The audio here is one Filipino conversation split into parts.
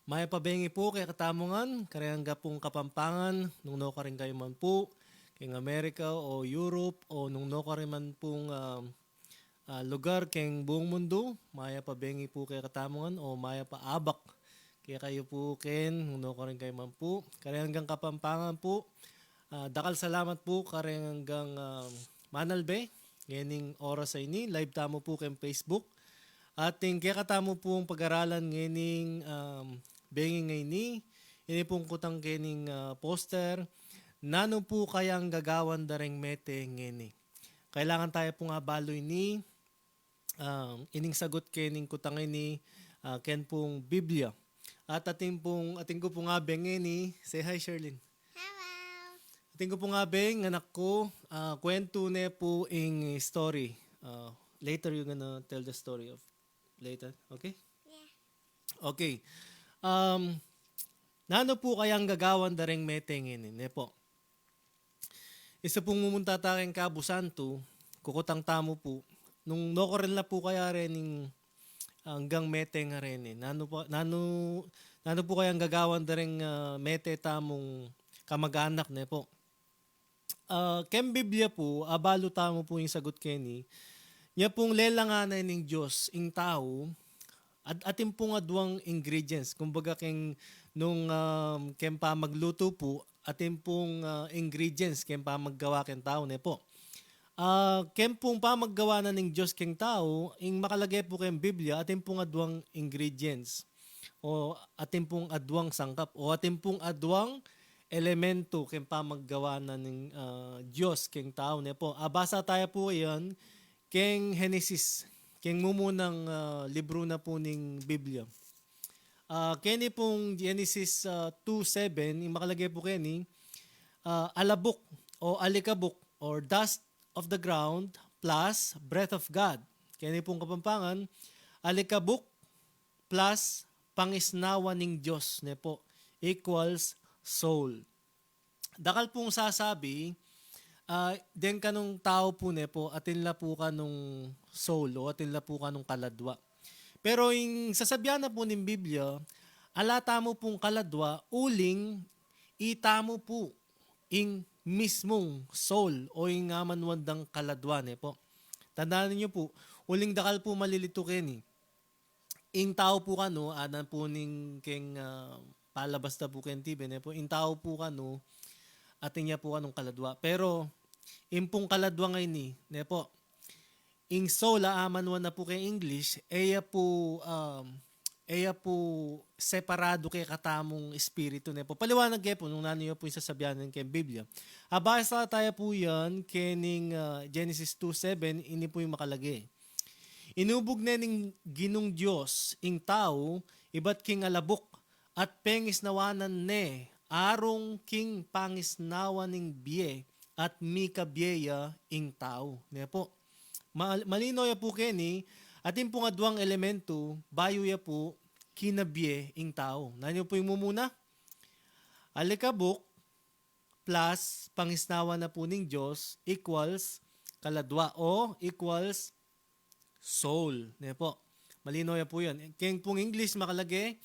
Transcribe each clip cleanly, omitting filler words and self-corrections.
Maya pabengi po kay katamongan, karayangga pong kapampangan, nung no ka rin kayo man po, kay Amerika o Europe o nung no ka rin man pong lugar kay buong mundo, maya pabengi po kay katamongan o maya paabak. Kaya kayo po ken, nung no ka rin kayo man po, karayanggang kapampangan po, dakal salamat po karayanggang manalbe, ngayon oras ay ni, live tamo po kay Facebook. Ating kaya katamo pong pag-aralan ngayon bengi ngayon ini pong kutang kening poster, nano po kayang gagawan dareng mete ngayon. Kailangan tayo pong abaloy ni ining sagot kening kutang ini ken pong Biblia. At ating ko pong abeng ngayon say hi Sherlyn. Hello. Ating ko pong abeng anak ko, kwento ne po ing story. Later you're gonna tell the story of later, okay? Yeah. Okay. Nano po kayang gagawan dareng metengin ne po. Isa pong mumunta tayong Cabo Santo, kukutang tamo po. Nung nokorel na po kaya rin ng hanggang mete nga rin eh. Nano po kayang gagawan dareng mete tamong kamag-anak ne po. Kem Biblia po, abalo tamo po yung sagot Kenny. Nya pong lelanganay ng Diyos, ing tao, at ating pong adwang ingredients. Kumbaga keng nung kem pa magluto po, ating pong ingredients kem pa maggawa ken tao ne po. Kem pong pa maggawa na ng Diyos keng tao, ing makalagay po kem Biblia, ating pong adwang ingredients. O ating pong adwang sangkap. O ating pong adwang elemento kem pa maggawa na ng Diyos keng tao ne po. Basa tayo po iyon keng Genesis, keng mumunang libro na po ng Biblia. Keni pong Genesis 2:7, yung makalagay po keni, alabok o alikabok or dust of the ground plus breath of God. Keni pong kapampangan, alikabok plus pangisnawa ng Diyos ne po equals soul. Dakal pong sasabi, den kanong tao po ne po, atin la po kanong soul o atin la po kanong kaladwa. Pero yung sasabihan na po ng Biblia, alata mo pong kaladwa, uling itamo po ing mismong soul o yung manwandang kaladwa ne po. Tandaan niyo po, uling dakal po malilito ken ing tao po kano, anan po ning keng palabas na po ken TV ne po, ing tao po kano, atin niya po kanong kaladwa. Pero, impong kaladwa ngay ni, ne po, ing soul, amanwan na po kay English, eya po separado kay katamong espiritu ne po. Paliwanag kaya po, nung naniyo po yung sasabihan ng kay Biblia. Basa tayo po yan, kening Genesis 2:7, ini po yung makalagay. Inubog na ning ginong Diyos, ing tao, iba't king alabok, at pengis nawanan ne, arong king pangisnawa ning biye at mika biyeya ing tao. Ne po. Malino ya po keni, atin pong adwang elemento, bayo ya po kinabiye ing tao. Nanyo po yung mumuna? Alikabok plus pangisnawa na po ning Diyos equals kaladwa o equals soul. Ne po. Malino ya po yun. Kaya pong English makalagay,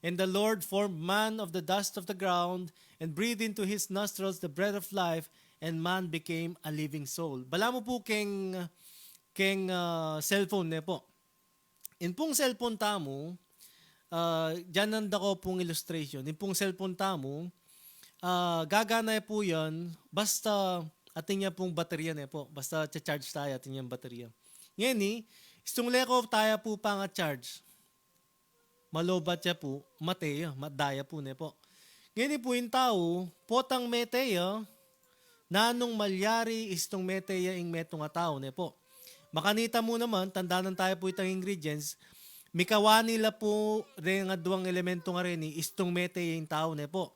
and the Lord formed man of the dust of the ground and breathed into his nostrils the breath of life, and man became a living soul. Bala mo po keng cellphone ne po. In pong cellphone tamo, dyan nanda ko pong illustration. In pong cellphone tamo, gagana po yan, basta atin niya pong baterya ne po. Basta charge tayo atin niyang baterya. Ngayon istong leko tayo po pa nga charge. Malobat siya po, mateya, madaya po ne po. Ngayon po yung tao, potang meteya, nanong malyari istong meteya ing metong tao ne po. Makanita mo naman, tandaan tayo po itang ingredients, mikawani la po rin nga duwang elemento nga rin istong meteya ing tao ne po.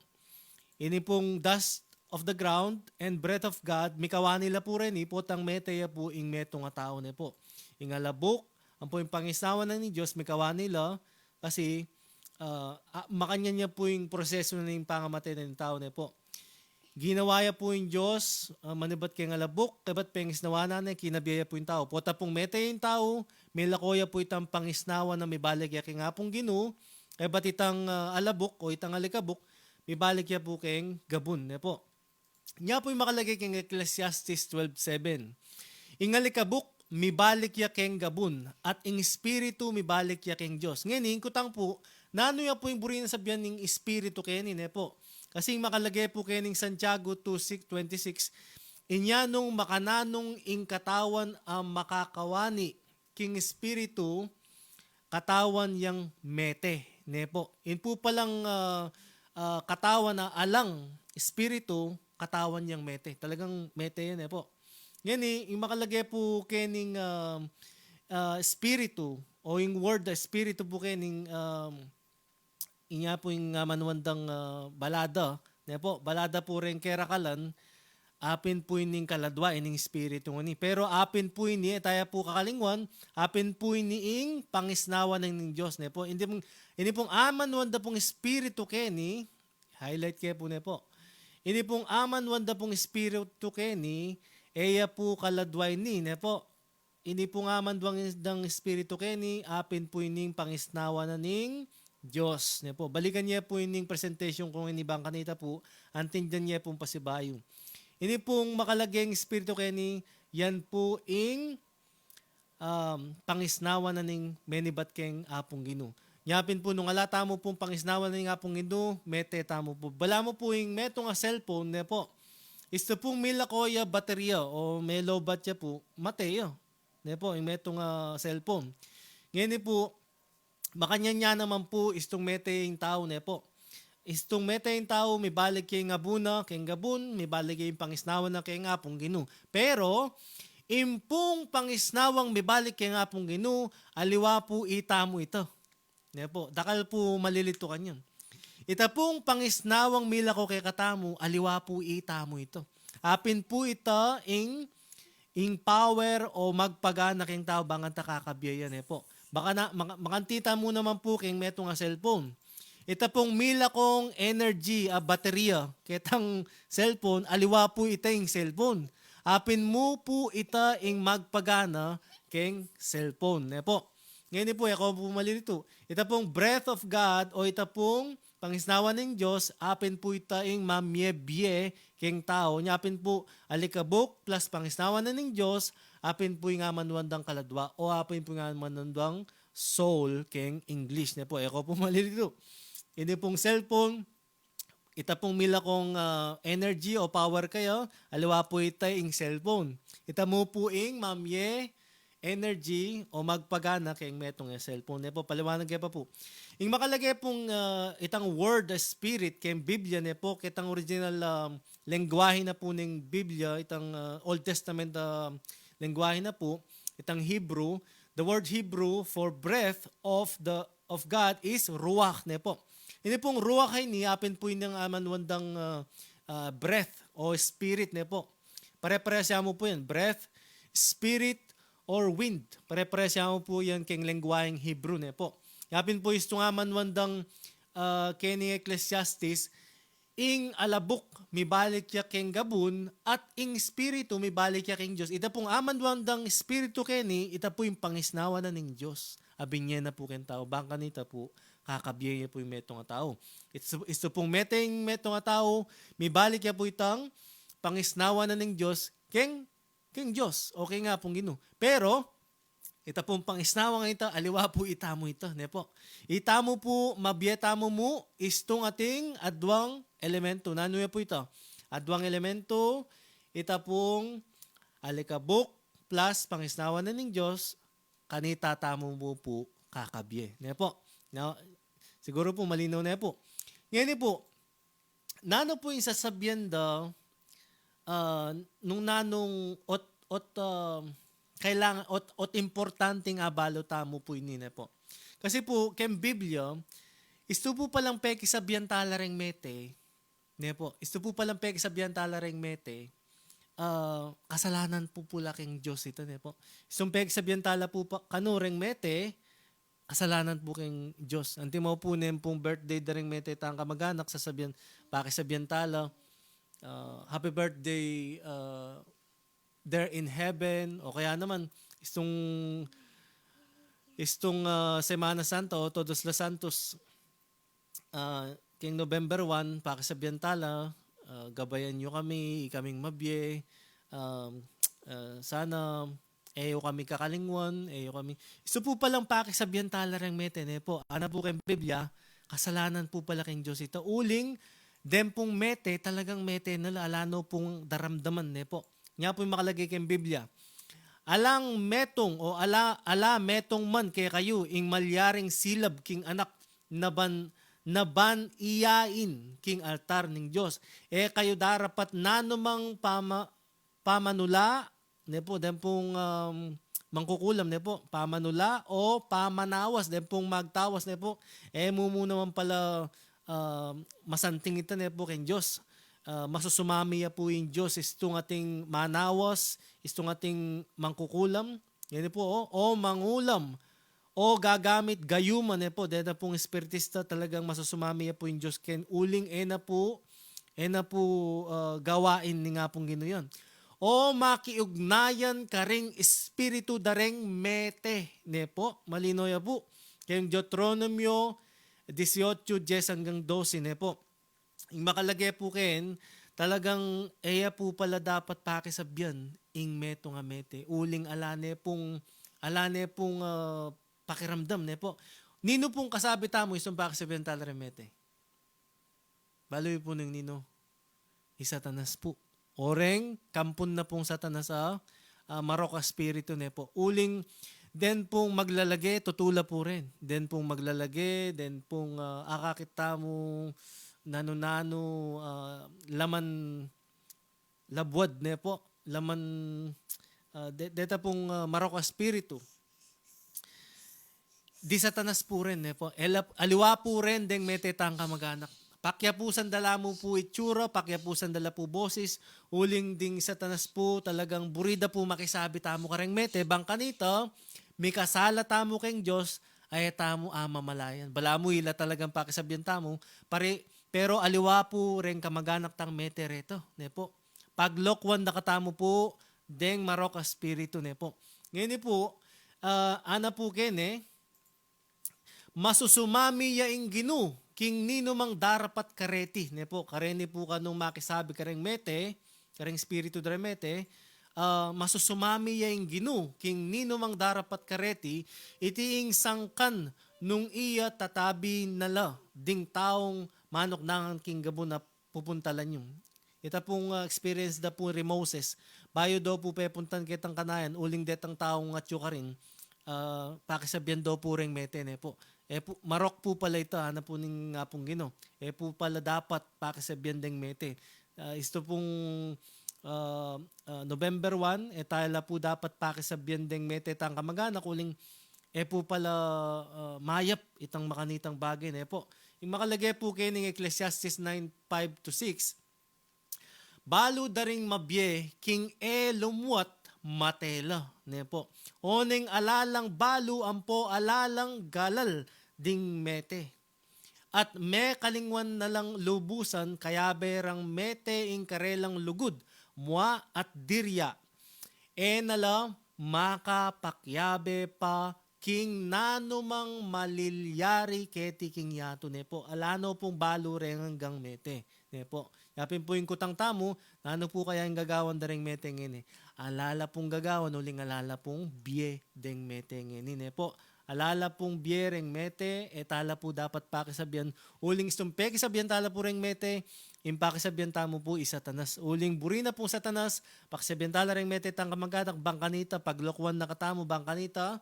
Ini pong dust of the ground and breath of God, mikawani la po rin potang meteya po ing metong tao ne po. Ing alabok, ang po yung pangisawa na ni Diyos, mikawani la, kasi makanya niya po yung proseso na yung pangamatay ng tao na po. Ginawaya po yung Diyos, manibat kay alabok, kabat pengisnawa na kinabiyaya po yung tao. Pota pong mete yung tao, may lakoya po itang pangisnawa na may balag yaki nga pong ginu, bat itang alabok o itang alikabok, mibalik ya po keng gabun. Ne po. Nya po yung makalagay keng Ecclesiastes 12:7. Ing alikabok, mibalik ya keng gabun, at ing espiritu mibalik ya keng Diyos. Ngayon, kutang po, nano ya po yung buri na sabihan ng espiritu kenin, po. Kasi makalagay po kening Santiago 2:26, inyanong makananong ing katawan ang makakawani, king espiritu, katawan yang mete. Po. In po palang katawan na alang espiritu, katawan yang mete. Talagang mete yan, po. Yan yung makalagay po kening espiritu o yung word espiritu po kening inya po yung manuandang balada. Po, balada po rin kerakalan, apin po ining kaladwa ining espiritu ni. Pero apin po ini tayo po kakalingwan, apin po iniing pangisnawa ng Diyos. Po, hindi pong aman wanda pong espiritu keni, highlight kayo po po. Hindi pong aman wanda pong espiritu keni, eya po kaladway ni, po. Hindi po nga man ng espiritu keni, apin po ining pangisnawa na ning Diyos. Po. Balikan niya po ining presentation kung inibang kanita po, antindan niya pong pasibayo. Hindi pong makalagay espiritu keni, yan po ing pangisnawa na ning menibat keng apong Gino. Nyapin po nung alata mo pong pangisnawa na ning apong Gino, mete tamo po. Bala mo po ing meto nga cellphone, po. Isto pong milakoya baterya o may low batya po, mateo. Po, yung metong cellphone. Ngayon po, makanya naman po istong mete yung tao, po. Istong mete yung tao, may balik yung abuna, keng gabun, may balik yung pangisnawan na keng apong Gino. Pero, impong pangisnawang may balik keng apong Gino, aliwa po ita mo ito. Po, dakal po malilito kanyan. Ita pong pangisnawang mila ko kay katamu, aliwa po ita mo ito. Apin po ito ing power o magpagana keng tao bangan ta kakabyayan, po. Baka na, makantita mo naman po keng meto nga cellphone. Ita pong mila kong energy, baterya, ketang cellphone, aliwa po ita ing cellphone. Apin mo po ita ing magpagana keng cellphone, po. Ngayon po, ako po malilito. Ita pong breath of God o ita pong pangisnawa ng Diyos, apin po ita ing mamyebye keng tao. Apin po alikabok plus pangisnawa na ng Diyos, apin po yung manuandang kaladwa o apin po yung manuandang soul keng English. Po, ako po malilito. Hindi pong cellphone, ita pong mila kong energy o power kayo, aliwa po ita ing cellphone. Ita mo po ing mamye energy o magpagana kay metong cellphone. Po, paliwanag pa po. Yung makalagay pong itang word, spirit, kay Biblia, po, kitang original lengguwahe na po ng Biblia, itang Old Testament lengguwahe na po, itang Hebrew. The word Hebrew for breath of God is ruach, po. Hindi pong ruach ay ni, apin po yung amanwandang breath o spirit, po. Pare-paresya mo po yan. Breath, spirit, or wind. Pare-paresya mo po yan keng lengguwaheng Hebrew, po. Yapin po isto nga manwandang keni Ecclesiastes, ing alabok mibalik ya keng gabun at ing espiritu mibalik ya keng Diyos. Ita pong amanwandang espiritu keni, ita po yung pangisnawa na ng Diyos. Abing niya na po ken tao. Bangka nita po, kakabiyaya po yung metong tao. Ito pong metong tao, mibalik ya po itang pangisnawa na ng Diyos keng Diyos. Okay nga pong Gino. Pero, ita pong pangisnawa nga ito, aliwa po itamo ito. Po. Itamo po, mabiyetamo mo, istong ating adwang elemento. Nano po ito? Adwang elemento, ita pong alikabok plus pangisnawa na ng Diyos, kanita tamo mo po kakabye. Po. Now, siguro po malinaw na po. Ngayon po, nano po yung sasabihan daw, nung nanong kailangan importanteng abalo tamo po inina po. Kasi po kem Biblia, isto po palang peki sabihan talareng mete, po. Isto po palang peki sabihan talareng mete, kasalanan po pula keng Diyos ito, po. Istong peki sabihan tala po pa kanureng mete, kasalanan po keng Diyos. Anti mo po nem pong birthday dareng mete tang kamag-anak sasabihan, pakisabihan tala, happy birthday there in heaven, o kaya naman istong Semana Santa o Todos los Santos, King November 1, pakisabihan tala, gabayan nyo kami, kaming mabye, um, sana eyo kami kakalingwan, eyo kami. Iso po palang pakisabihan tala rin meten po. Ana po kayong Biblia, kasalanan po pala kayong Diyos. Ito uling, dem pong mete, talagang mete na alano pong daramdaman po. Nga po yung makalagay kayong Biblia. Alang metong o ala metong man kay kayo ing malyaring silab king anak naban iyain king altar ning Dios. Kayo darapat nanumang pamanula ne po den pong mangkukulam ne po pamanula o pamanawas den pong magtawas ne po mumuna man pala masanting ito ne po king Dios. Masusumami ya po yung Diyos istong ating manawas, istong ating mangkukulam, yan po, o mangulam, o gagamit gayuman po, dahil na pong espiritista talagang masusumami ya po yung Diyos, ken uling na po gawain ni nga pong ginoyon. O makiugnayan karing espiritu dareng mete, ne po, malino ya po, kayong Deuteronomio 18:10 hanggang 12 ne po. Yung makalagay po ken, talagang eya po pala dapat pakisabyan ing meto nga mete. Uling alane pong pakiramdam ne po. Nino pong kasabi tamo isang pakisabyan tala mete. Baloy po ng nino. Satanas po. Oreng kampon na pong Satanas sa Maroka Spirito ne po. Uling then pong maglalagay, tutula po rin. Then pong maglalagay, then pong akakita mo nano laman labwad ne po laman deta pong Maroka Spirito di Satanas po rin ne po aliwa po rin deng metetang kamag-anak pakya po sandala mo po itsura pakya po sandala po boses uling ding Satanas po talagang burida po makisabi tamo kareng mete bang kanito may kasala tamo keng Diyos ay tamo mamalayan bala mo ila talagang pakisabyan tamo pero aliwa po rin kamag-anak tang metereto, ne po. Paglokwan na katamo po, deng Maroka Spirito, ne po. Ngayon po, ana po ken masusumami yaing ginu, king nino mang darapat kareti, ne po. Kareni po kanong makisabi kareng mete, kareng Spirito dare mete, masusumami yaing ginu, king nino mang darapat kareti, itiing sangkan nung iya tatabi nala, ding taong manok nangan king gabo na pupuntalan yung. Ita pong experience da po rin Moses. Bayo daw po pepuntan kitang kanayan, uling detang taong at ka rin, pakisabyan daw po ring mete ne po. Marok po pala ito, na po ning nga pong gino. Po pala dapat pakisabyan ding mete. Ito pong November 1, tayo po dapat pakisabyan ding mete tang kamag-anak, uling po pala mayap itang makanitang bagay ne po. Yung makalagay po kayo ng Ecclesiastes 9:5-6, balo daring mabye, king lumuat matela. Ne po. Oning alalang balo, ampo alalang galal, ding mete. At me kalingwan na lang lubusan, kaya berang mete ing karelang lugod, mua at dirya. Nala makapakyabe pa, king nanumang malilyari keti king yato ne po. Alano pong balo rin hanggang mete. Ne po. Yapin po yung kutang tamo, nano po kaya yung gagawan daring mete ngini. Alala pong gagawan, uling alala pong biye deng mete ngini ne po. Alala pong biye reng mete, tala po dapat pakisabyan. Uling istumpe kisabihan tala po reng mete, impakisabihan tamo po Satanas. Uling burina po Satanas, pakisabihan tala reng mete tang kamag-anak, bangkanita, paglokwan na katamo, bangkanita,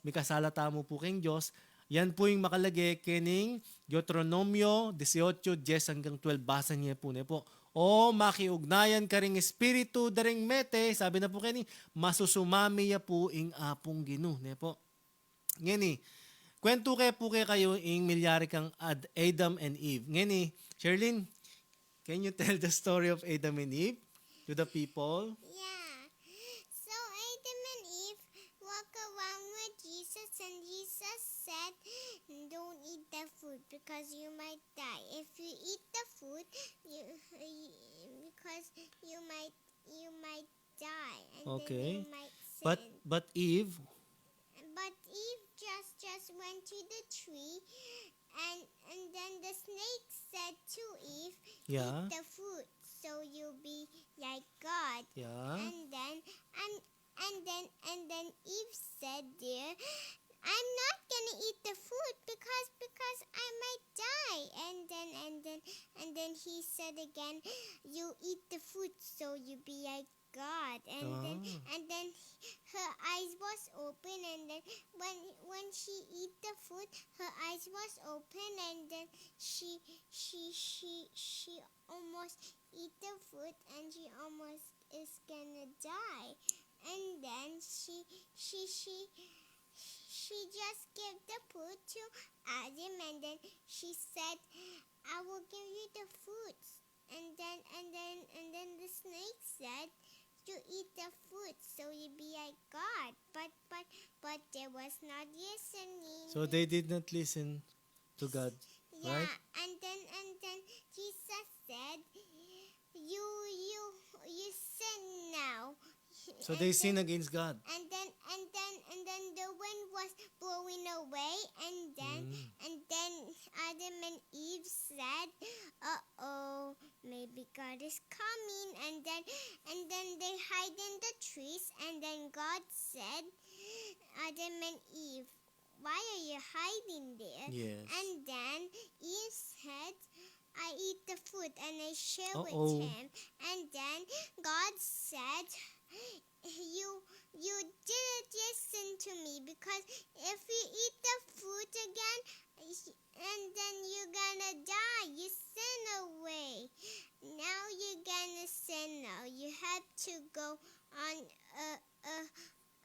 may kasala tamo po king Diyos. Yan po yung makalagay kening Deuteronomio 18:10 hanggang 12. Basa niya po ne po. O makiugnayan ka ring espiritu daring mete, sabi na po kening masusumami ya po ing apong ginu ne po. Ngeni, kwento kayo ing milyari kang Adam and Eve. Ngeni, Sherlyn, can you tell the story of Adam and Eve to the people? Yeah. So Adam and Eve walk around with Jesus, and Jesus said, "Don't eat the food because you might die. If you eat the food, because you might die, and Okay. then you might sin." But Eve, But Eve just went to the tree, and then the snake Yeah. eat the fruit, so you'll be like God. Yeah. And then Eve said there, I'm not gonna eat the fruit because I might die. And then he said again, you eat the fruit so you be like God. And then her eyes was open, and then when she eat the fruit, her eyes was open, and then she almost eat the fruit, and she almost is gonna die. And then she just gave the fruit to Adam, and then she said, I will give you the fruits. And then the snake said, you eat the fruit so you be like God. But there was not listening. So they did not listen to God, Yeah, right? and then Jesus said, you sin now. So they sin against God. And then the wind was blowing away, and then Adam and Eve said, "Uh-oh, maybe God is coming." And then they hide in the trees, and then God said, "Adam and Eve, why are you hiding there?" Yes. And then Eve said, I eat the fruit and I share with Uh-oh. him. And then God said, you didn't listen to me, because if you eat the fruit again, and then you're gonna die. You sin away. Now you're gonna sin now. You have to go on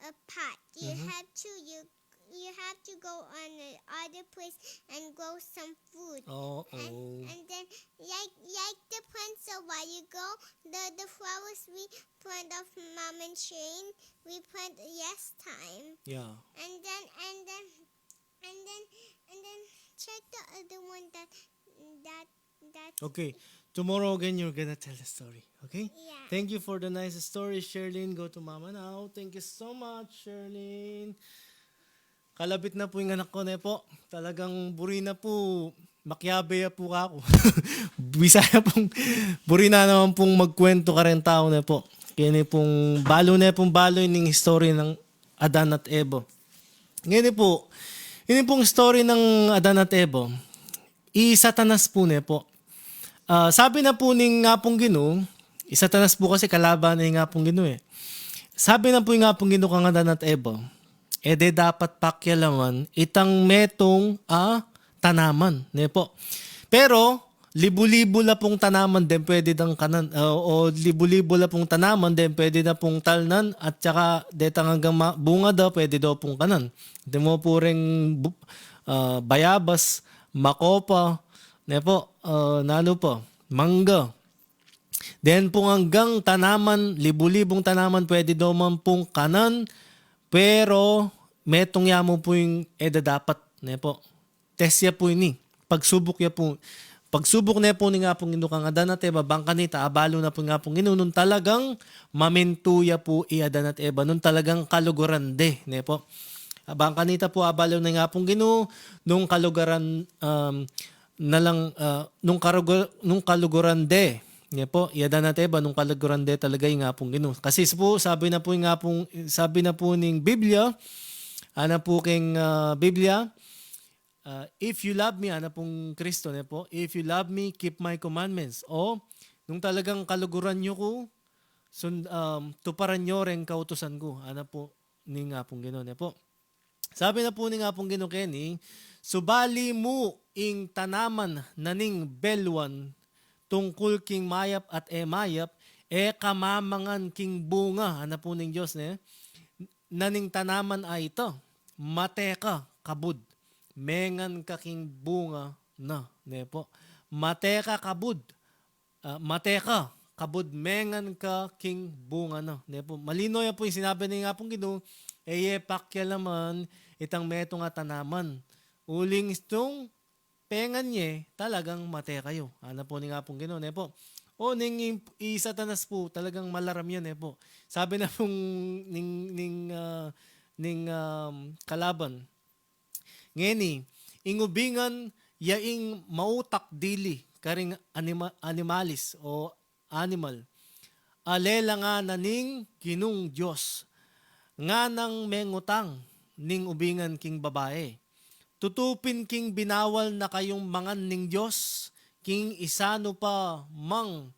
a path. You have to go on another place and grow some food. Oh. And then, like the plants a while ago, the flowers we plant of Mom and Shane, we plant last time. Yeah. And then check the other one that Okay. Tomorrow again, you're gonna tell the story. Okay? yeah. Thank you for the nice story, Sherlyn. Go to Mama now. Thank you so much, Sherlyn. Kalabit na po yung anak ko, Nepo. Talagang buri na po. Makyabe po ako. Bisaya pong buri na naman pong magkwento ka rin tao, Nepo. Kaya ni pong balo yung history ng Adan at Ebo. Ngayon po, yun pong story ng Adan at Ebo. I-Satanas po, Nepo. Sabi na po ni nga pong Ginoo, i-Satanas po kasi kalaban ni nga pong Ginoo eh. Sabi na po yung nga pong Ginoo kang Adan at Ebo, de dapat pakyalaman itang metong tanaman. Ne po. Pero, libo-libo la pong tanaman din pwede dang kanan. O libo-libo la pong tanaman din pwede na pong talnan. At saka, detang hanggang bunga daw, pwede daw pong kanan. Hindi mo po rin bayabas, makopa, ne po, nalo po, mangga. Then po hanggang tanaman, libo-libong tanaman pwede daw man pong kanan. Pero, metong yamo po yung dapat, ne po. Test ya po ini. Pagsubok ya po. Pagsubok na po ni nga pong inukang Adan at Eva, bangka nita, abalo na po nga pong nun talagang mamintuya po Adan at Eva, nun talagang kalugurande, ne po. Bangka nita po, abalo na nga pong nung kalugaran, nung kalugurande, ne po, Adan at Eva, nung kalugurande talaga yung nga pong Ginoo. Kasi po, sabi na po ng Biblia, ana po king Biblia, if you love me, ana pong Kristo, ne po, if you love me, keep my commandments. O, nung talagang kaluguran nyo ko, tuparan nyo rin kautusan ko. Ana po, ni nga pong Ginoo, ne po. Sabi na po ni nga pong Ginoo Kenny, subali mo ing tanaman naning belwan, tungkol king mayap at mayap, kamamangan king bunga, ana po ning Diyos, ne? Naning tanaman ay ito, mateka, kabud. Mengan ka king bunga na, ne po. Mateka, kabud. Mateka, kabud, mengan ka king bunga na, ne po. Malino yan po yung sinabi ni nga pong Ginoo, pakya naman, itang metong tanaman. Uling itong pengan niya, talagang mate kayo. Ano po ni nga pong Ginoo, ne po. O ning i-Satanas po, talagang malaram yan, ne po. Sabi na pong kalaban, ngeni, ingubingan yaing mautak dili, karing animalis o animal. Alela nga naning kinung Diyos. Nga nang mengutang ning ubingan king babae. Tutupin king binawal na kayong mangan ning Diyos. King isano pa mang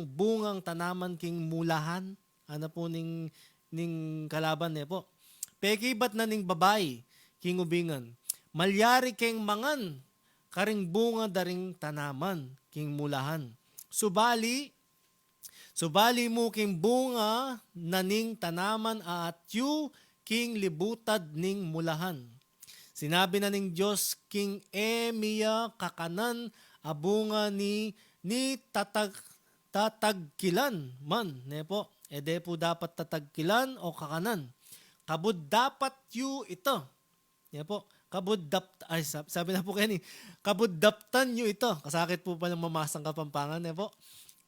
bungang tanaman king mulahan. Ano po ning kalaban po. Pekibat na ning babay king ubingan. Malyari king mangan karing bunga daring tanaman king mulahan. Subali mo king bunga naning tanaman at yu king libutad ning mulahan. Sinabi na ning Diyos king emiya kakanan abunga ni tatagkilan man. Po. Ede po dapat tatagkilan o kakanan. Kabud dapat yu ito. Po. Sabi na po kayo kabuddaptan nyo ito. Kasakit po palang mamasang Kapampangan. Po.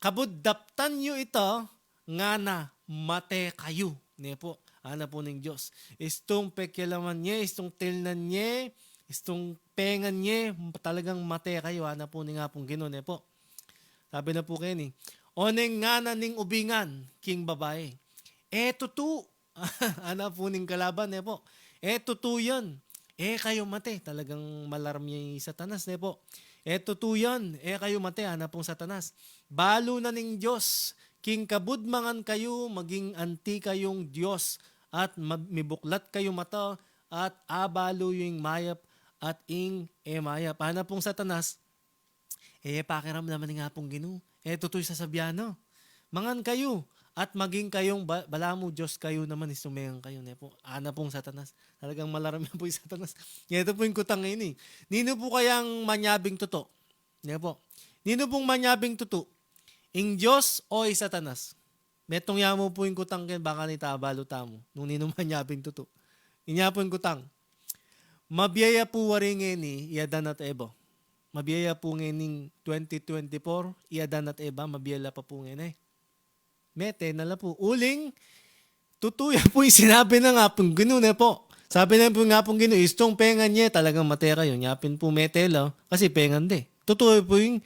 Kabuddaptan nyo ito nga na mate kayo. Po. Ana po ng Diyos. Istong pekyalaman niya, istong tilnan niya, istong pengan niya, talagang mate kayo. Ana po nga pong Ginoo. Po. Sabi na po kayo oneng nga na ning ubingan, king babae. Tutu. Ana po ning kalaban. Po. Tutu yan. Kayo mate. Talagang malarm niya yung Satanas. Po. Tutu yan. Kayo mate. Ana pong Satanas. Balo na ning Diyos. King kabudmangan kayo, maging anti kayong Diyos. At mibuklat kayo mata. At abalo yung mayap. At ing mayap. Ana pong Satanas. Pakiram naman nga pong Ginoo. Tutoy sasabiano. Mangan kayo. At maging kayong balamo Diyos kayo naman isumayan kayo. Po. Ana pong Satanas. Talagang malarami po yung Satanas. Ito po yung kutang ngayon. Nino po kayang manyabing tuto? Po. Nino pong manyabing tuto? Ing Diyos o yung Satanas? Metong yamo po yung kutang kin baka ni tabalo tamo. Nung nino manyabing tuto. Inya po yung kutang. Mabiyaya po waring ni iadan at ebo. Mabiyaya po ngayon 2024. Iadan at eba. Mabiyala pa po ngayon Mete na po. Uling, tutuya po yung sinabi na nga pong Ginoo po. Sabi na po nga pong Ginoo, istong pengan niya, talagang matera yun. Yapin po metela, kasi pengan de. Tutuya po yung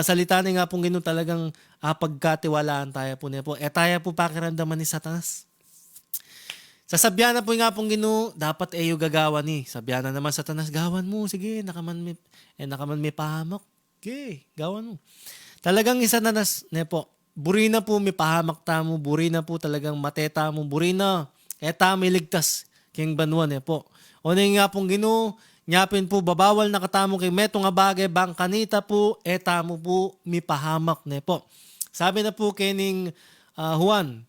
salita na nga pong Ginoo talagang pagkatiwalaan tayo po po. Tayo po pakiramdaman ni Satanas. Sasabihan na po nga pong Ginoo, dapat gagawa ni. Sabihan na naman Satanas, gawan mo, sige, nakaman may pahamak. Okay, gawan mo. Talagang isa na po. Buri na po may pahamak tamo, buri na po talagang mateta mo, buri na. May ligtas king banwan po. O nga pong Ginoo, nyapin po babawal na katamo kay meto nga bagay bang kanita po, tamo po may pahamak po. Sabi na po kining Juan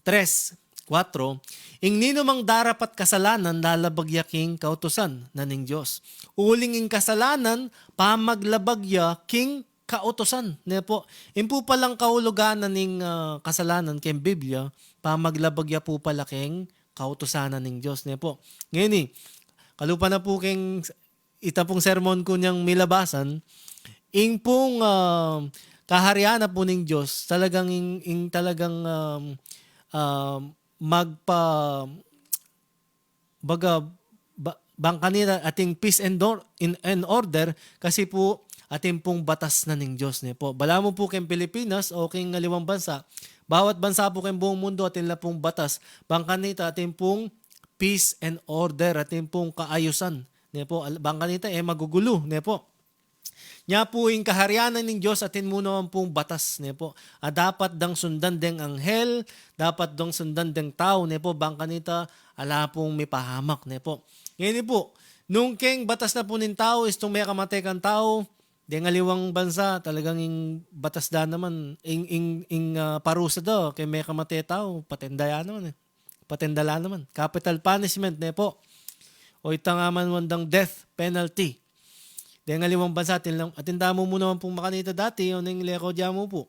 3:4, ing nino mang darapat kasalanan lalabagya kautusan na ning Diyos. Uling ing kasalanan pamaglabagya king kautosan. Po. Impo palang kahulugan ning kasalanan kay Biblia, pamaglabagya po pala king kautosanan ning Diyos. Po. Ngayon kalupa na po king itapong sermon ko niyang milabasan, ing pong kaharian na po ning Diyos, talagang talagang bang kanina ating peace and order kasi po ating pong batas na ning Diyos. Po. Bala mo po kayong Pilipinas o kayong ngaliwang bansa, bawat bansa po kayong buong mundo ating na pong batas. Bangkanita ating pong peace and order, ating pong kaayusan. Po. Bangkanita magugulo. Po. Nya po yung kaharianan ng Diyos atin muna ang pong batas. Po. Dapat dang sundan deng anghel, dapat dang sundan deng tao. Po. Bangkanita ala pong may pahamak. Po. Ngayon po, nung keng batas na po ng tao, istong may kamatay kang tao, di ngaliwang bansa, talagang ing batas da naman, parusa daw, kay may kamatay tao, patendaya naman patendala naman. Capital punishment po. O itangaman wandang death penalty. Di ngaliwang bansa, atin damo mo naman pong makanita dati, o nang leko dyan mo po.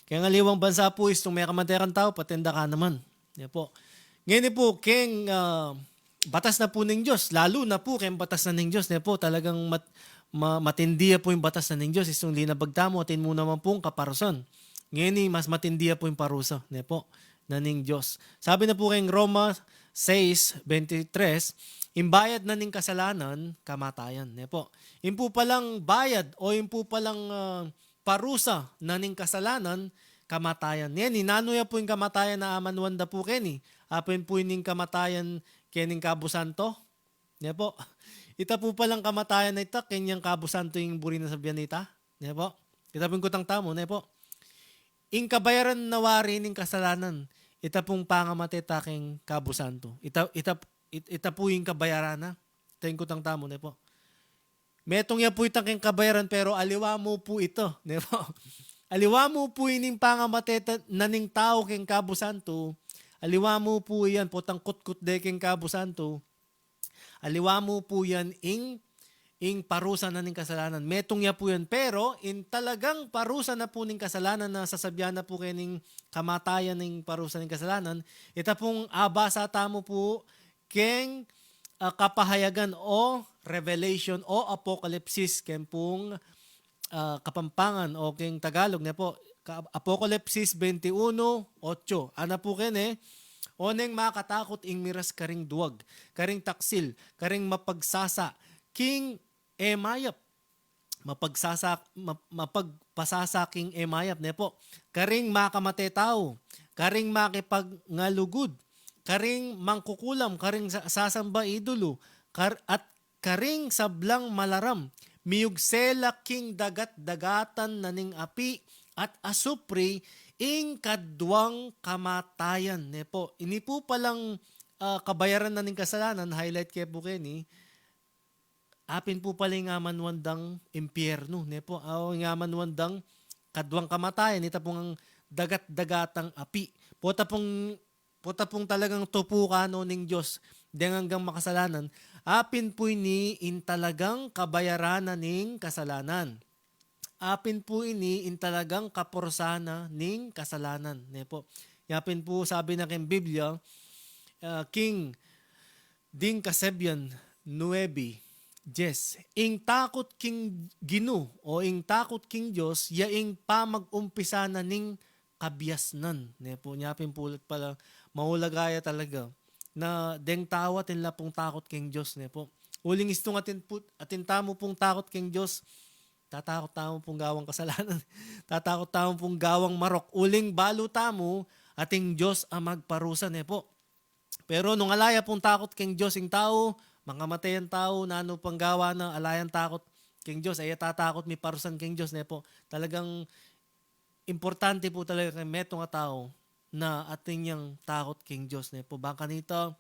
Kaya ngaliwang bansa po, istong may kamatay kang tao, patenda ka naman. Po. Ngayon po, keng batas na po ng Diyos, lalo na po keng batas na ng Diyos, po, talagang matindiya po yung batas na ng Diyos. Isong linabagtamo, atin mo naman pong kaparusan. Ngayon mas matindiya po yung parusa po, na ng Diyos. Sabi na po kayong Roma 6:23, Imbayad na ning kasalanan, kamatayan. Ne po. Yung po palang bayad o yung po palang parusa na ning kasalanan, kamatayan. Yan, nanoya po yung kamatayan na aman wanda po keni. Apin po yung kamatayan kening kabusanto. Ne po. Ita po palang kamatayan na ita, kenyang kabusanto yung buri na sabihan nita. Ne po. Ita po yung kutang tamo. Ne po. Ing kabayaran na wari ning kasalanan, ita pong pangamate taking kabusanto. Ita po yung kabayaran na. Ita yung kutang tamo, ne po. Metong ya po itang kabayaran pero aliwa mo po ito, ne po. Aliwa mo po ining pangamate na ning tao king kabusanto. Aliwa mo po yan, potang kutkut de king kabusanto. Aliwa mo po yan ing parusa na ning kasalanan. Metong ya po yan. Pero, in talagang parusa na po ning kasalanan na sasabihan na po kayo kamatayan ning parusa ning kasalanan, ita pong abasa tamo po keng kapahayagan o revelation o apokalipsis ken pong kapampangan o keng Tagalog na po. Apokalipsis 21:8. Ana po ken oneng makatakot ing miras karing duwag, karing taksil, karing mapagsasa, king emayap, mapagpasasaking emayap, ne po. Karing makamate tao, karing makipagngalugod, karing mangkukulam, karing sasamba idolo, at karing sablang malaram, miyugsela king dagat-dagatan naning api, at asupri, ing kadwang kamatayan, ne po. Ini po palang kabayaran na ning kasalanan, highlight kay po keni, apin po pala nga manwandang impyerno. Ne po, nga manwandang kadwang kamatayan. Ita pong ang dagat-dagatang api. Pota pong talagang tupukan o ning Diyos. Deng hanggang makasalanan. Apin po ini in talagang kabayaran na ning kasalanan. Apin po ini in talagang kaporsana ning kasalanan. Ne po. Yapin po sabi na king Biblia, King Ding Kasebyan 9, Yes, ing takot king Gino o ing takot king Diyos, yaing pamag-umpisa na ning kabyasnan. Ne po, nyapin pulot pala, mahulagaya talaga, na deng tawa tinla pong takot king Diyos. Ne po, uling istong atin tamo pong takot king Diyos, tatakot tamo pong gawang kasalanan, tatakot tamo pong gawang marok, uling balo tamo, ating Diyos ang magparusa. Ne po, pero nung alaya pong takot king Diyos ing tao, mga matayan tao na ano pang gawa na alayan takot king Diyos, ay tatakot mi parusan king Diyos. Ne po, talagang importante po talaga kay metong tao na ating yang takot king Diyos. Ne po, baka nito,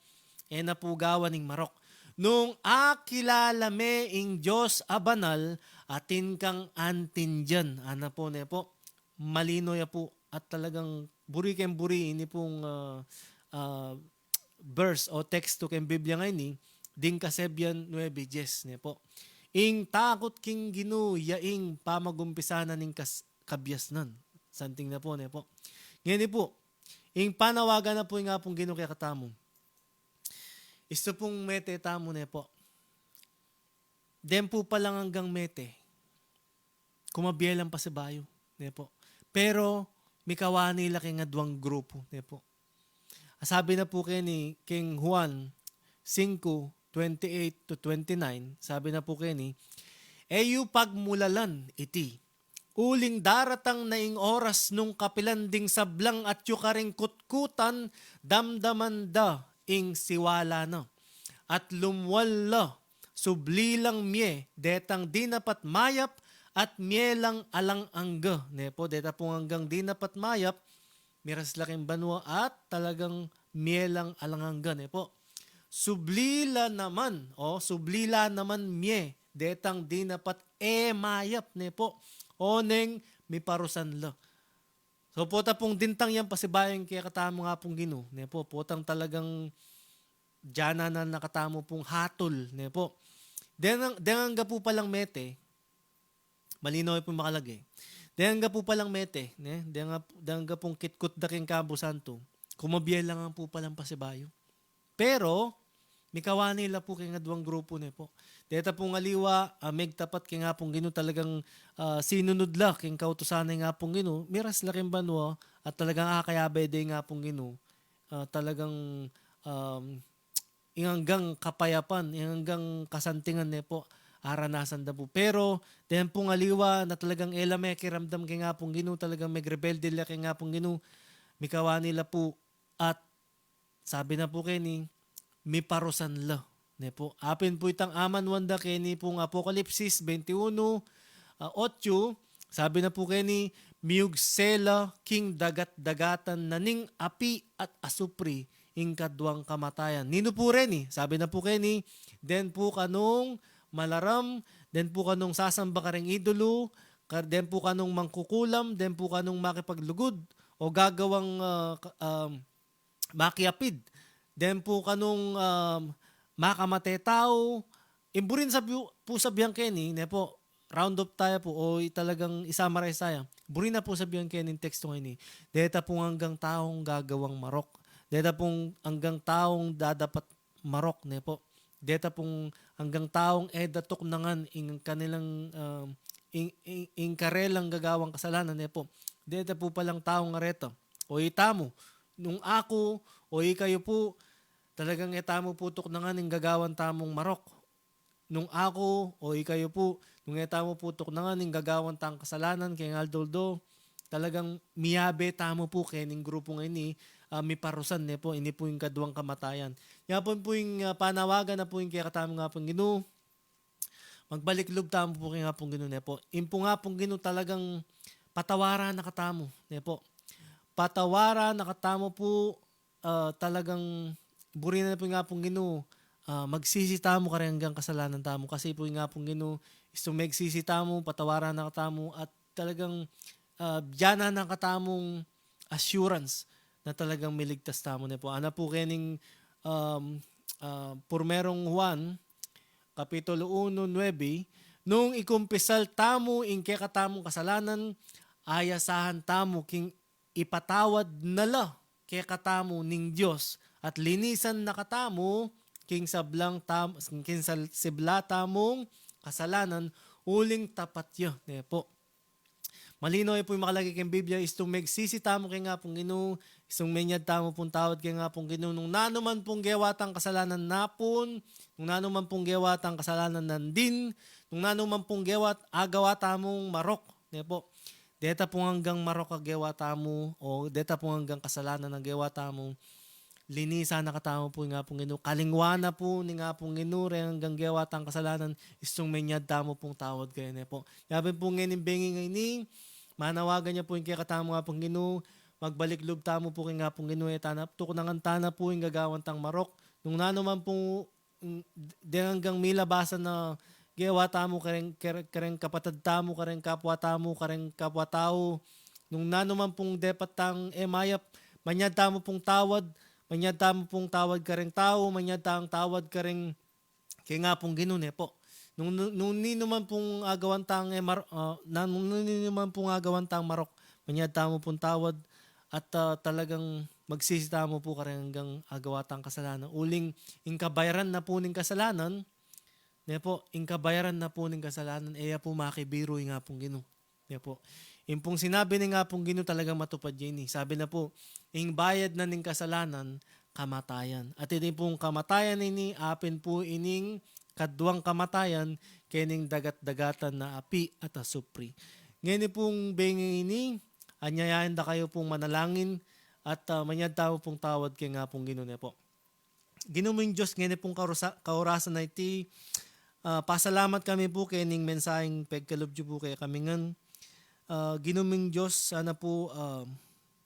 na po gawa ning marok. Nung akilala me ing Diyos abanal, atin kang antin dyan. Ana po, ne po, malino ya po, at talagang buri ken buri, ini pong verse o text to ken Biblia ngayon Ding Kasebyan 9:10, ne po. Ing takot king Gino, yaing pamagumpisa na ning kabyasnan. Santing na po, ne po. Ngayon po, ing panawagan na po nga pong Gino kaya katamo. Isto pong mete tamo, ne po. Dem po palang hanggang mete. Kumabielang pa sa bayo, ne po. Pero, mikawani laki nga duwang grupo, ne po. Sabi na po ni King Juan 5:28-29, sabi na po keni, eyu pagmulalan iti, uling daratang naing oras nung kapilanding sablang at yukaring kutkutan, damdaman da ing siwala na, at lumwalla, sublilang mye, detang dinapat mayap, at mye lang alang angga. Ne po, deta pong hanggang dinapat mayap, miras laking banwa, at talagang mye lang alang angga. Ne po. Sublila naman mye, detang dinapat mayap, ne po, oneng mi parusan la. So pota pong dintang yan pasibayang kaya katamo nga pong Gino, ne po, potang talagang dyanan na nakatamo pong hatol, ne po. Dengang po palang mete, malinaw po makalagay, dengang po palang mete, ne, dengang pong kitkut daking Cabo Santo, kumabiyay lang po palang pasibayo. Pero, mikawa nila po kay nga duwang grupo ne po. Deta pong aliwa, meg tapat kay nga pong Gino talagang sinunod la kay kautusanay nga pong Gino, miras laking banwa at talagang akayabay day nga pong Gino. Talagang hanggang kapayapan, hanggang kasantingan ne po, aranasan da po. Pero, dayan pong aliwa na talagang elame, kiramdam kay nga pong Ginoo, talagang megrebelde la kay nga pong Ginoo, mikawa nila po, at sabi na po kini, mi parusan la. Ne po, apin po itang aman wanda kini pong Apokalipsis 21, 8, sabi na po kini, miug sela king dagat-dagatan naning api at asupri ing kadwang kamatayan. Nino po rin sabi na po kini, den po kanong malaram, den po kanong sasamba kareng idolo, den po kanong mangkukulam, den po kanong makipaglugod, o gagawang makiapid, den po kanong makamate tao, imburin sa po sa biyang keni, ne po, round up tayo po, o talagang isummarize tayo. Burin na po sa biyang keni teksto ngayon deta pong hanggang taong gagawang marok. Deta pong hanggang taong dadapat marok, ne po. Deta pong hanggang taong edatok nangan ing kanilang ing karelang gagawang kasalanan, ne po. Deta po palang taong areto. O itamo, nung ako, o kayo po, talagang etamo putok nangan ing gagawan tamong marok. Nung ako, o kayo po, nung etamo putok nangan ing gagawan tang kasalanan, kay Aldoldo, talagang miyabe tamo po kening grupo ngayon mi parusan ne po, ini po yung kadwang kamatayan. Yapon po yung panawagan na po yung kaya katamo nga pong Ginoo, magbalik loob tamo po kay nga pong Ginoo ne po. Impo nga pong Ginoo talagang patawara na katamo ne po. Patawara na katamo po, talagang buri na po nga pong Ginoo, magsisi tamo kare hanggang kasalanan tamo, kasi po nga pong Ginoo isto magsisi tamo, patawara na katamo, at talagang diyan na katamong assurance na talagang miligtas tamo ne po. Ana po kening Purmerong Juan Kapitulo 1:9, nung ikumpisal tamo ing kay katamong kasalanan, ayasahan tamo king ipatawad nala kay katamo ning Dios, at linisan na katamo king sibla tamong kasalanan, uling tapat yo ne po. Malino po yung makalagay kayong Biblia, istong magsisi tamo kay nga pong Ginoo, istong menyad tamo pong tawad kay nga pong Ginoo, nung nanuman pong gewatang kasalanan napon, nung nanuman pong gewatang kasalanan nandin, nung nanuman pong gewat agawa tamong marok, ne po. Deta pong hanggang marok agawa tamo, o deta pong hanggang kasalanan ang gewa tamo, linisa na katamo po nga pong Ginoo, kalingwana po ni nga pong Ginoo hanggang gewatang kasalanan, istong menyad tamo pong tawad kayo ne po. Yabi po ngayon bengi ngayon, manawagan niya po yung kaya katamo nga pong Ginoo, magbalik loob tamo po kay nga pong Ginoo, tanap tukunangan tana po yung gagawan tang marok, nung nanuman pong hanggang milabasan na gewa tamo kareng kapatid tamo, kareng kapwa tamo, kareng kapwa tao, nung nanuman pong depat tang emayap, manyad tamo pong tawad, manyad tamo pong tawad kareng tao, manyad tang tawad kareng kay nga pong Ginoo ne po. Nung nino man pong agawan tang marok, manyad tamo pong tawad, at talagang magsisita mo po kareng hanggang agawa tang kasalanan. Uling ingkabayaran na po ning kasalanan, ne po, ingkabayaran na po ning kasalanan, eya po makibiro nga pong Ginoo. Ne po. Impong sinabi ni nga pong Ginoo talagang matupad yun. Sabi na po, ing bayad na ning kasalanan, kamatayan. At ini pong kamatayan ini, apin po ining kadwang kamatayan, kening dagat-dagatan na api at asupri. Ngayon pong bengi ini, anyayain da kayo pong manalangin, at manyad tao pong tawad kay nga pong Ginoo ne po. Ginuming Diyos, ngayon pong kaurasan na iti, pasalamat kami po kening mensaheng pagkalubyo po kay kami ngan. Ginuming Diyos, sana po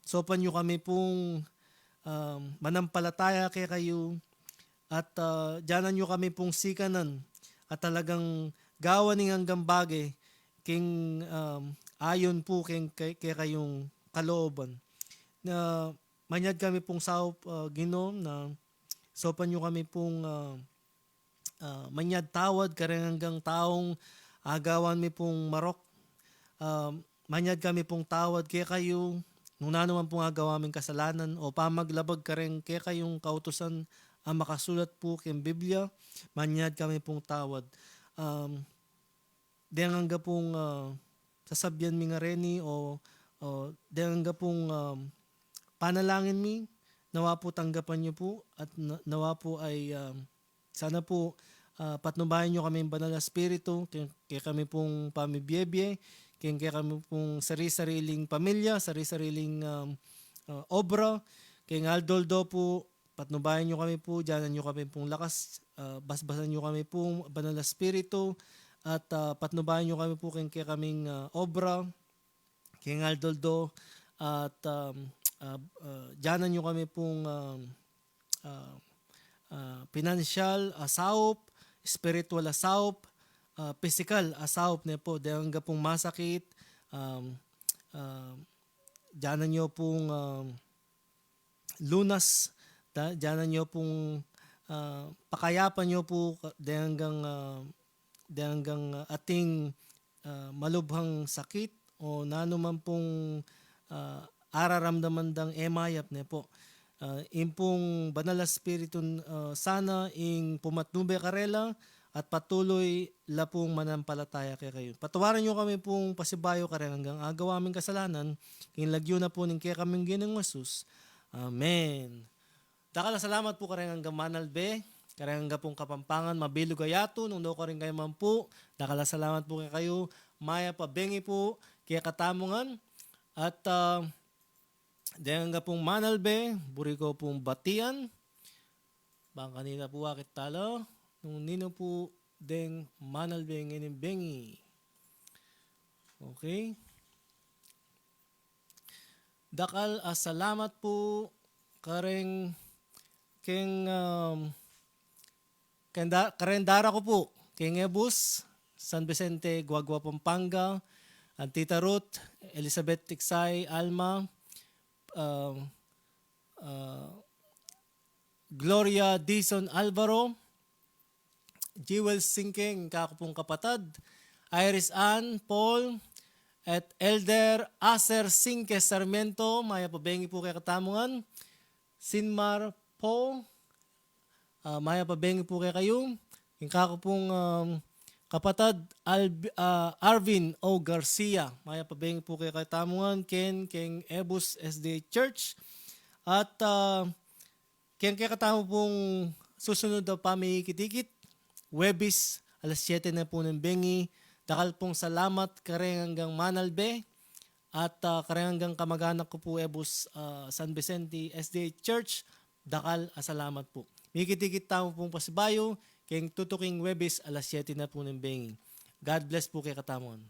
sopan nyo kami pong manampalataya kay kayo, at dyanan nyo kami pong sikanan, at talagang gawa ning hanggang bagay king ayon po kay kayong kalooban, na manyad kami pong sao Ginoo, na sopan nyo kami pong manyad tawad kareng hanggang taong agawan mi pong marok, manyad kami pong tawad kay kayo nung nanuman pong agawa ming kasalanan, o pamaglabag kareng kay kayong kautusan ang makasulat po kay Biblia, manyad kami pong tawad. Diyan hangga pong sasabyan mi nga reni, o diyan hangga pong panalangin mi, nawa po tanggapan niyo po at nawa po ay sana po patnubayan niyo kami banal na espiritu, kaya kami pong pamibiyebye, kaya kami pong sari-sariling pamilya, sari-sariling obra, kaya aldoldo po patnubayan niyo kami po, diyanan niyo kami pong lakas, basbasan niyo kami pong banal na espiritu, at patnubayan niyo kami po kaya kaming obra, kaya aldoldo, at diyanan niyo kami pong financial asaup, spiritual asaup, physical asaup na po, dahil hanggang pong masakit, diyanan niyo pong lunas, diyanan niyo pong pakayapan niyo po dahil hanggang ating malubhang sakit o nanuman pong araramdaman dang emayap na po. Impong banal na espiritu sana ing pumatnubay karela at patuloy la pong manampalataya kay kayo. Patawaran niyo kami pong pasibayo kare hanggang agaw aming kasalanan, kinlagyo na po ning kaya kaming ginang Masus. Amen. Dakala salamat po kare hanggang manalbe, kare hanggang pong kapampangan, mabilog ayato, nung daw ka rin kayo man po. Dakala salamat po kay kayo, maya pabengi po, kaya katamungan, at dahil hanggang pong manalbe, buri ko pong batian, bang kanina po wakit talo, nung nino po deng manalbe ngayon bengi. Okay. Dakal salamat po kareng karendara ko po keng Ebus, San Vicente, Guagua, Pampanga, Tita Ruth, Elizabeth Tiksay, Alma, Gloria Dizon Alvaro, Jewel Singking, kakupong kapatad, Iris Ann, Paul, at Elder Aser Singke Sarmiento, maya pabengi po kay katamungan, Sinmar Po, maya pabengi po kay kayo, yung kakupong kapatad Arvin O. Garcia, maya pabengi po kay katamungan, Ken Ebus SD Church, at kaya katamo pong susunod na pamikitikit, Webis, alas 7 na po ng bengi. Dakal pong salamat kareng hanggang manalbe, at kareng hanggang kamag-anak ko po Ebus San Vicente SD Church. Dakal salamat po. Mikitikit tamo pong pasibayo, kayong tutuking Webis, alas 7 na po ng bengi. God bless po kay katamongan.